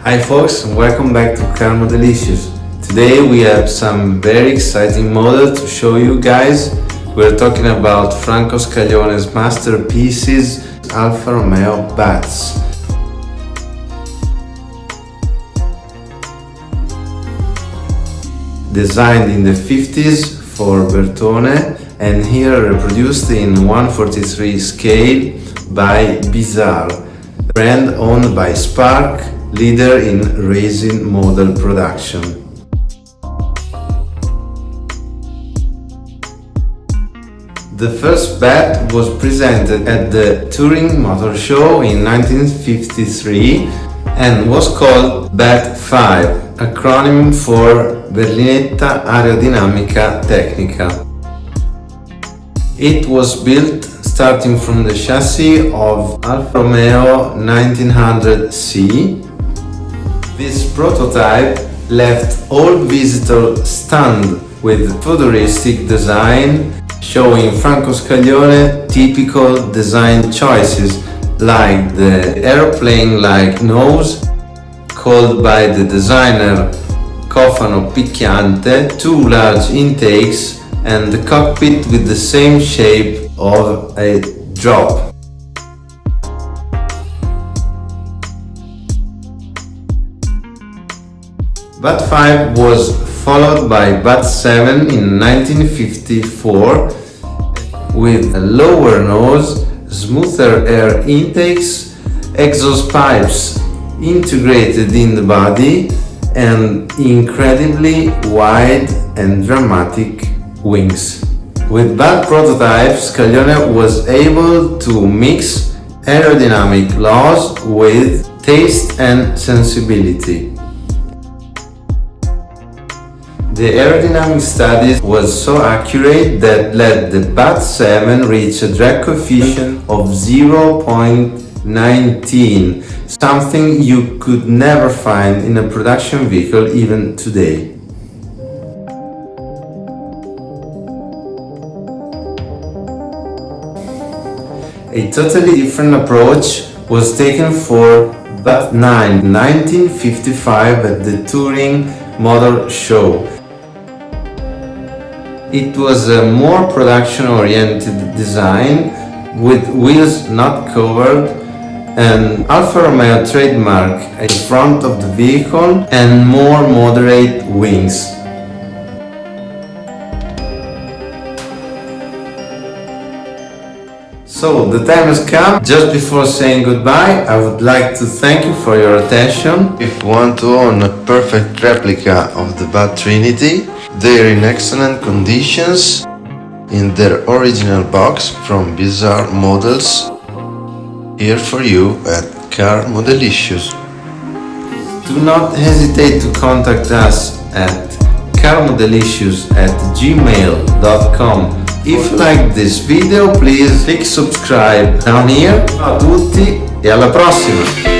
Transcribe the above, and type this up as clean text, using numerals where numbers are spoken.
Hi folks, and welcome back to Car Modelicious. Today we have some very exciting model to show you guys. We're talking about Franco Scaglione's masterpieces, Alfa Romeo B.A.Ts. Designed in the 50s for Bertone and here reproduced in 1/43 scale by B.A.T, brand owned by Spark, leader in racing model production. The first B.A.T was presented at the Touring Motor Show in 1953 and was called B.A.T 5, acronym for Berlinetta Aerodinamica Tecnica. It was built starting from the chassis of Alfa Romeo 1900C. This prototype left all visitors stunned with futuristic design, showing Franco Scaglione typical design choices like the airplane-like nose, called by the designer cofano picchiante, two large intakes, and the cockpit with the same shape of a drop. B.A.T 5 was followed by B.A.T 7 in 1954 with a lower nose, smoother air intakes, exhaust pipes integrated in the body, and incredibly wide and dramatic wings. With B.A.T prototype, Scaglione was able to mix aerodynamic laws with taste and sensibility. The aerodynamic studies was so accurate that let the B.A.T 7 reach a drag coefficient of 0.19, something you could never find in a production vehicle even today. A totally different approach was taken for B.A.T 9 in 1955 at the Touring Motor Show. It was a more production-oriented design with wheels not covered, an Alfa Romeo trademark at the front of the vehicle, and more moderate wings. So the time has come. Just before saying goodbye, I would like to thank you for your attention. If you want to own a perfect replica of the B.A.T Trinity, they're in excellent conditions in their original box from bizarre models, here for you at Car Modelicious. Do not hesitate to contact us at carmodelicious@gmail.com. If you like this video, please click subscribe down here. Ciao a tutti e alla prossima!